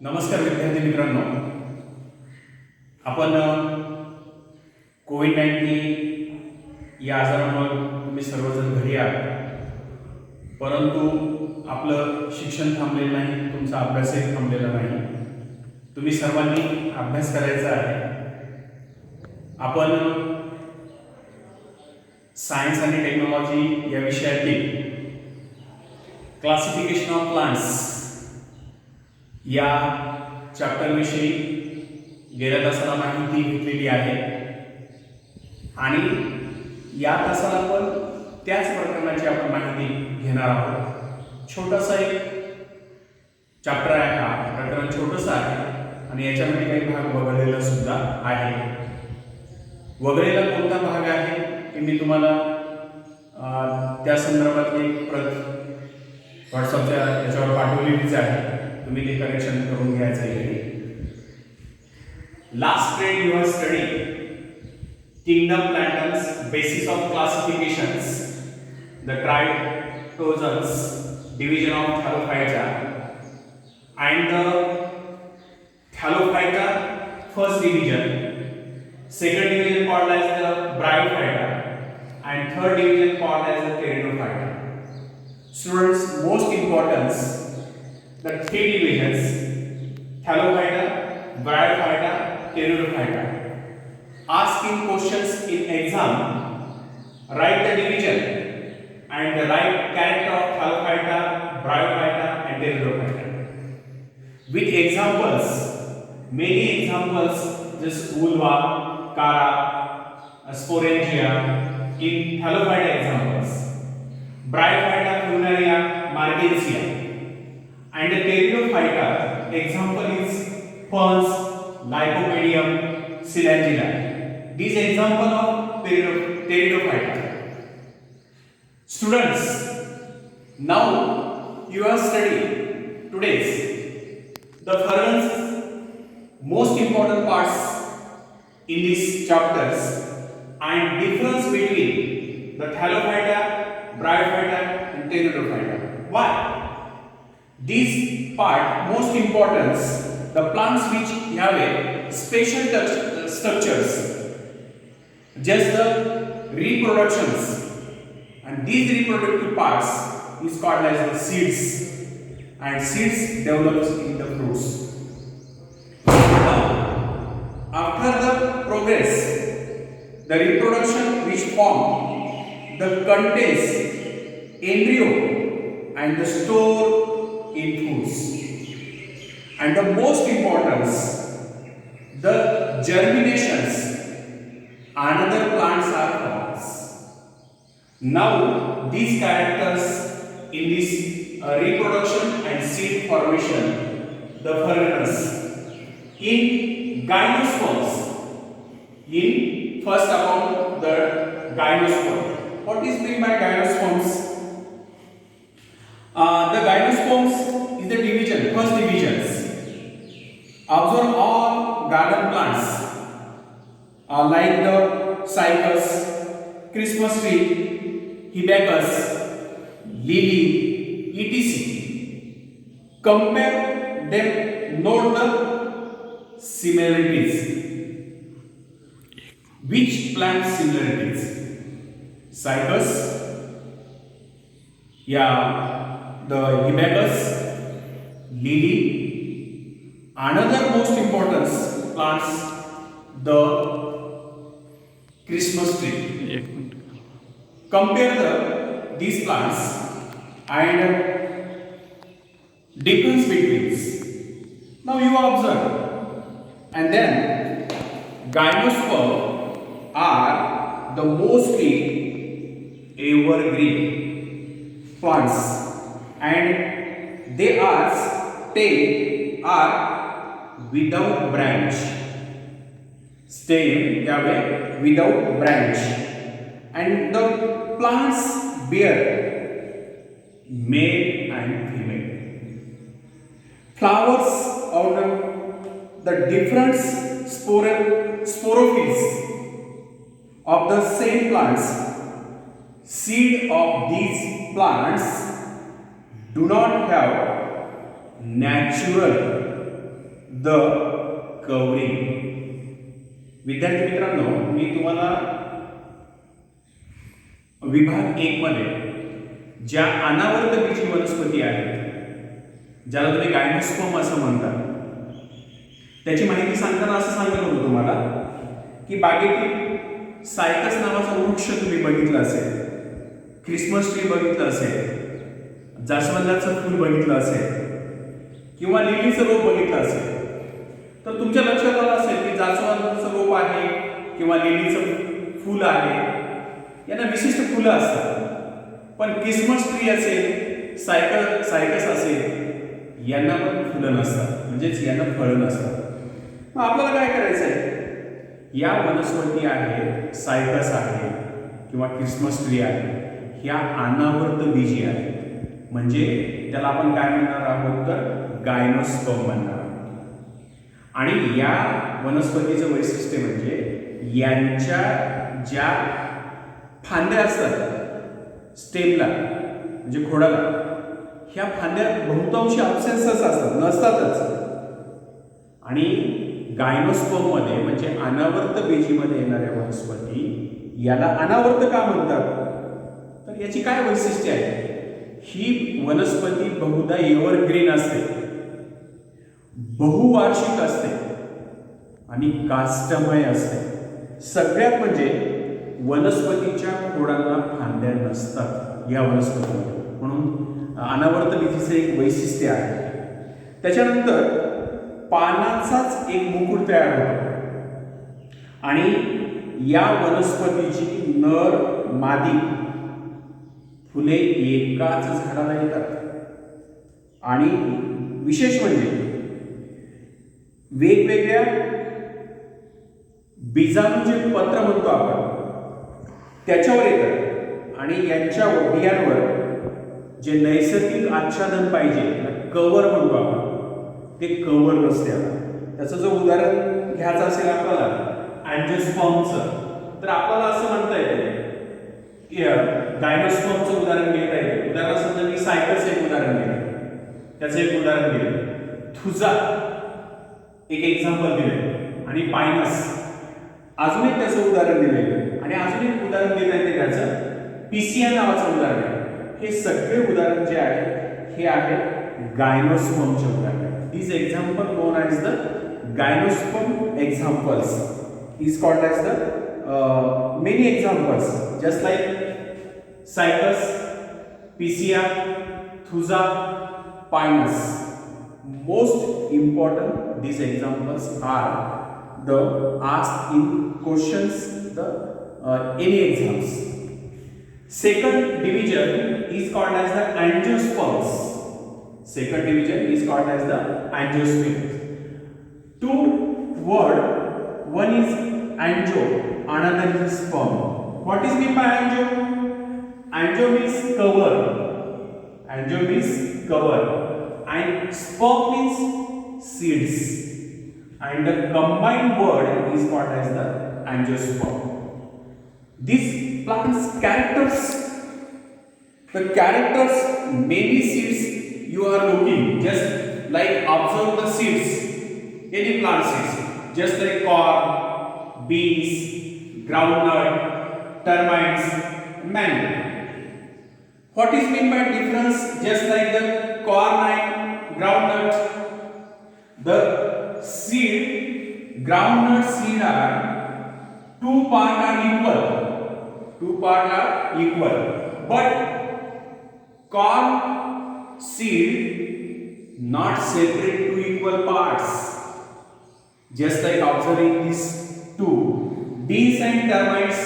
नमस्कार विद्यार्थी मित्रांनो, आपण कोविड-19 या आजारामुळे तुम्ही सर्वजण घरी आहात, परंतु आपलं शिक्षण थांबलेलं नाही, तुमचा अभ्यासही थांबलेला नाही. तुम्ही सर्वांनी अभ्यास करायचा आहे. आपण सायन्स आणि टेक्नॉलॉजी या विषयातील क्लासिफिकेशन ऑफ प्लांट्स या चॅप्टरविषयी गेल्या तासाला माहिती घेतलेली आहे आणि या तासाला पण त्याच प्रकरणाची आपण माहिती घेणार आहोत. छोटासा एक चॅप्टर आहे, हा प्रकरण छोटंसं आहे आणि याच्यामध्ये काही भाग वगळलेला सुद्धा आहे. वगळलेला कोणता भाग आहे ते मी तुम्हाला त्या संदर्भातली एक प्रत व्हॉट्सअपच्या याच्यावर पाठवलेलीच आहे. तुम्ही ते करेक्शन करून घ्यायचं आहे. Last trade you have study kingdom Plantae, basis of classifications, the ट्रायटोजन्स, division of thallophyta and the thallophyta first division, second division called as the bryophyta and third division called as the pteridophyta. Students, most importance, the three divisions: thallophyta, bryophyta, pteridophyta. Asking questions in exam, write the division and the right character of thallophyta, bryophyta and pteridophyta with examples, many examples, just vulva, cara, sporangia in thallophyta examples, bryophyta culinaria, margensia, and the pteridophyta example is ferns, lycopodium, silangina. These example of pteridophyta. Students, now you are studying today's the ferns, most important parts in these chapters and difference between the thallophyta, bryophyta and pteridophyta. Why? These part most importance, the plants which have a special structures, just the reproductions, and these reproductive parts is called as the seeds, and seeds develops in the fruits. Now, after the progress, the reproduction which form the contains embryo and the store in foods. And the most importance, the germinations, another plants are formed. Now, these characters in this reproduction and seed formation, the ferns in gymnosperms. In first about the gymnosperm. What is meant by gymnosperms? The gymnosperms is the division, first divisions. Observe all garden plants like the cycas, Christmas tree, hibiscus, lily, etc. Compare them, note the similarities. Which plant similarities? Cycas, the hibiscus, lily. Another most important plants, the Christmas tree. Compare these plants and difference between. Now you observe, and then gymnosperm are the mostly evergreen plants, and they are stem are without branch. Stem without branch, and the plants bear male and female flowers out of the different sporophylls of the same plants. Seed of these plants do not have natural the covering. विद्यार्थी मित्रांनो, मी तुम्हाला विभाग 1 मध्ये ज्या अनावर्त बीजी वनस्पती आहेत, ज्याला तुम्ही गायनोस्पर्म असं म्हणता, त्याची माहिती सांगताना असं सांगत होतो तुम्हाला की बागेतील सायकस नावाचा वृक्ष तुम्ही बघितला असेल, ख्रिसमस ट्री बघितलं असेल, जास्वंदाचं फूल बघितलं असेल किंवा लिलीचं रोप बघितलं असेल, तर तुमच्या लक्षात आलं असेल की जास्वंदाचं रोप आहे किंवा लिलीचं फूल आहे, यांना विशिष्ट फुलं असतात. पण ख्रिसमस ट्री असेल, सायकस असेल, यांना पण फुलं नसतात, म्हणजेच यांना फळं नसतात. मग आपल्याला काय करायचं आहे? या वनस्पती आहे, सायकस आहे किंवा ख्रिसमस ट्री आहे, ह्या अनावर्त बीजी आहेत. म्हणजे त्याला आपण काय म्हणणार आहोत? तर गायनोस्पर्म म्हणणार आहोत. आणि या वनस्पतीचं वैशिष्ट्य म्हणजे यांच्या ज्या फांद्या असतात स्टेमला, म्हणजे खोडाला, ह्या फांद्या बहुतांशी अब्सेन्सच असतात, नसतातच. आणि गायनोस्पर्म मध्ये म्हणजे अनावर्त बीजीमध्ये येणाऱ्या वनस्पती याला अनावर्त का म्हणतात? तर याची काय वैशिष्ट्य आहे? ही वनस्पती बहुधा एव्हरग्रीन असते, बहुवार्षिक असते आणि काष्ठमय असते. सगळ्यात म्हणजे वनस्पतीच्या खोडांना फांद्या नसतात या वनस्पतीमध्ये, म्हणून अनावर्त बीजीचे एक वैशिष्ट्य आहे. त्याच्यानंतर पानाचाच एक मुकुट तयार होतो आणि या वनस्पतीची नर मादी फुले एकाच झाडाला येतात. आणि विशेष म्हणजे वेगवेगळ्या बीजाणू जे पत्र म्हणतो आपण त्याच्यावर येतात आणि यांच्या बियांवर जे नैसर्गिक आच्छादन पाहिजे, कवर म्हणतो आपण, ते कवर नसते. त्याचं जर उदाहरण घ्यायचं असेल आपल्याला अँजिओस्पर्मचं, तर आपल्याला असं म्हणता येते की गायनोस्पर्मचं उदाहरण घेता येते. उदाहरण समजा मी सायकस एक उदाहरण दिलं, त्याचं एक उदाहरण दिलं, थुजा एक एक्झाम्पल दिले, आणि पायनस अजून एक त्याचं उदाहरण दिलेलं, आणि अजून एक उदाहरण देता येते त्याचं पीसिया नावाचं उदाहरण आहे. हे सगळे उदाहरण जे आहे हे आहे गायनोस्पर्मचे उदाहरण. These example known as the gymnosperm examples is called as the many examples just like Cycas, Picea, Thuja, Pinus. Most important these examples are the asked in questions the any exams. Second division is called as the angiosperms. Second division is called as the angiosperms. Two word, one is angio, another is sperm. What is meant by angio? Angio means cover. Angio means cover, and sperm means seeds. And the combined word is called as the angiosperm. These plants characters, the characters, many seeds you are looking, just like observe the seeds, any plant seeds, just like corn, beans, groundnut, termites, mango. What is meant by difference? Just like the corn and groundnut, the seed, groundnut seed are two part are equal. Two part are equal, but corn seed not separate two equal parts. Just like observing these two, beans and termites,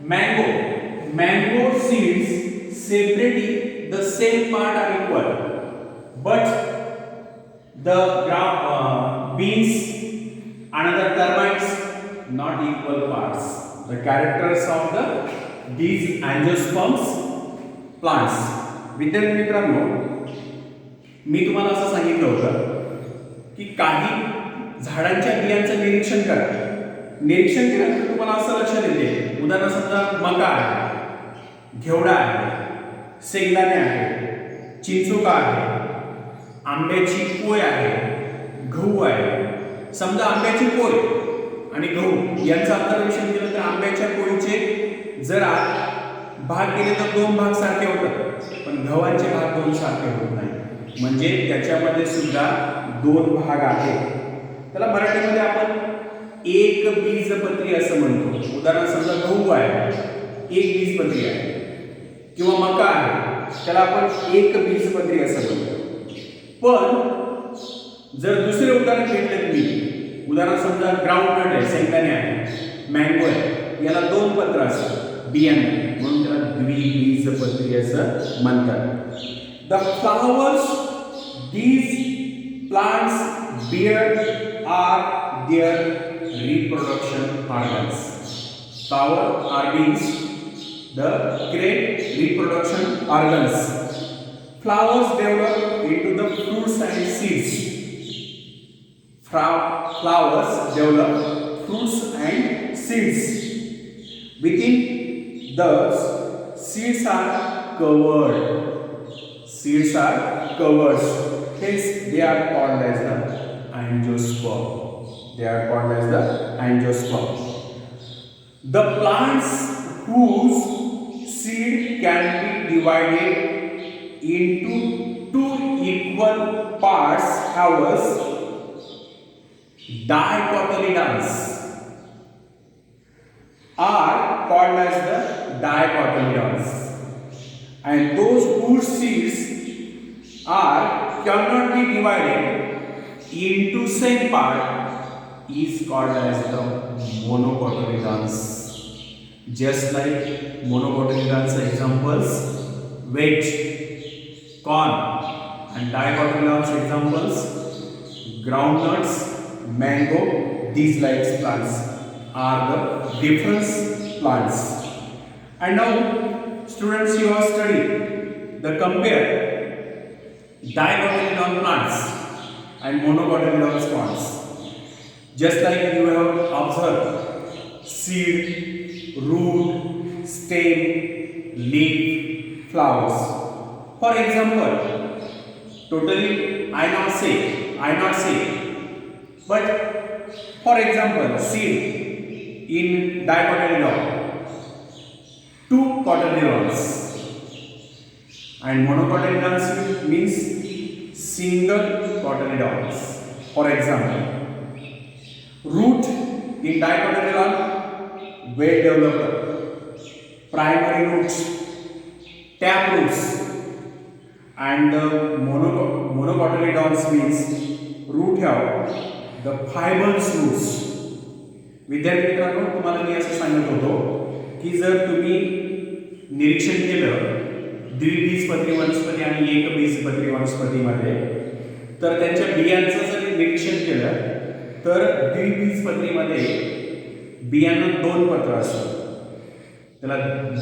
mango seeds separately the same part are equal, but the beans, another termites, not equal parts. The characters of these angiosperms plants. विद्यार्थी मित्रांनो, मी तुम्हाला असं सांगितलं होतं की काही झाडांच्या बियांचं निरीक्षण करा. निरीक्षण केल्यानंतर तुम्हाला असं लक्षात येते, उदाहरण समजा मका आहे, घेवडा आहे, शेंगदाणे आहे, चिंचोका आहे, आंब्याची कोय आहे, गहू आहे. समजा आंब्याची पोळी आणि गहू यांचं ऑब्झर्वेशन केलं तर आंब्याच्या पोळीचे जर भाग केले तर दोन भाग सारखे होतात, पण गव्हाचे भाग दोन सारखे होत नाही. म्हणजे त्याच्यामध्ये सुद्धा दोन भाग आहेत. त्याला मराठीमध्ये आपण एक बीजपत्री असं म्हणतो. उदाहरण समजा गहू आहे, एक बीजपत्री आहे, किंवा मका आहे, त्याला आपण एक बीजपत्री असं म्हणतो. पण जर दुसरे उदाहरण घेतले मी, उदाहरण समजा ग्राउंडनट आहे, शेंगदाणे आहे, मँगो आहे, याला दोन पत्र असतात बियाणे, म्हणून त्याला द्विबीजपत्री असं म्हणतात. The flowers these plants bear are their reproduction organs. Flower are bees, the great reproduction organs. Flowers develop into the fruits and seeds. Flowers develop fruits and seeds. Within the seeds are covered. Seeds are covered. Hence they are called as the angiosperm. They are called as the angiosperm. The plants whose seed can be divided into two equal parts have dicotyledons are called as the dicotyledons, and those whose seeds cannot be divided into same part is called as the monocotyledons. Just like monocotyledons examples wheat, corn, and dicotyledons examples groundnuts, mango. These like plants are the different plants. And now students, you have studied the compare dicotyledon plants and monocotyledon plants. Just like you have observed seed, root, stem, leaf, flowers. For example, totally I not say, but for example, seed in dicotyledon, two cotyledons, and monocotyledons means single cotyledons. For example, root in dicotyledon, well developed, primary roots, tap roots, and the monocotyledons means root have the fibrous roots. विद्यार्थी मित्रांनो, तुम्हाला मी असं सांगत होतो की जर तुम्ही निरीक्षण केलं द्विबीजपत्री वनस्पती आणि एकबीजपत्री वनस्पतीमध्ये, तर त्यांच्या बियांचं जर निरीक्षण केलं तर द्विबीजपत्रीमध्ये बियांना दोन पत्र असतात, त्याला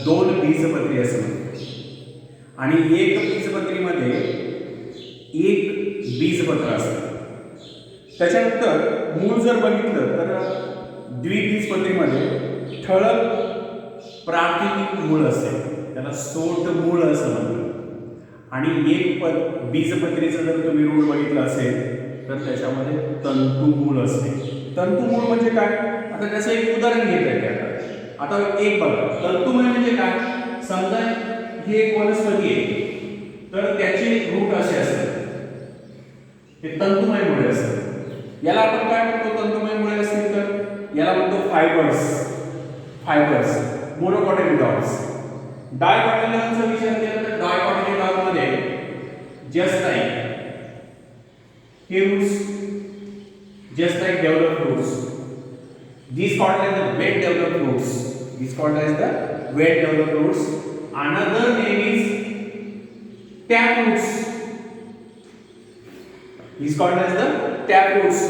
दोन बीजपत्री असं म्हणतात, आणि एकबीजपत्रीमध्ये एक बीजपत्र असतं. त्याच्यानंतर मूळ जर बघितलं तर द्विबीजपत्रीमध्ये ठळक प्राथमिक मूळ असेल, त्याला सोट मूळ असं म्हणतात, आणि एक बीजपत्रीचं जर तुम्ही रूढ बघितलं असेल तर त्याच्यामध्ये तंतुमूळ असते. तंतुमूळ म्हणजे काय? आता त्याचं एक उदाहरण घेतलं. आता एक बघा, तंतुमूळ म्हणजे काय? समजा ही एक वनस्पती आहे, तर त्याचे रूट असे असतात, ते तंतुमय मुळे असतात. याला आपण काय म्हणतो? तंतुमय मुळे असतील तर याला म्हणतो फायबर्स, मोनोकोटिलेडॉन्स. डायकोटिलेडॉनचा विचार केला तर डायकोटिलेडॉन मध्ये just like hey roots, just like developed roots, these called as the wet developed roots. These called as the wet developed roots. Another name is tap roots. Is called as the tap roots,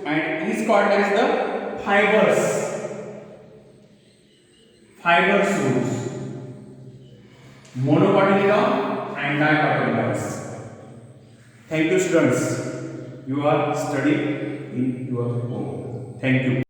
and is called as the fibrous roots. Monocotyledon and dicotyledons. Thank you, students. You are studying in your home. Thank you.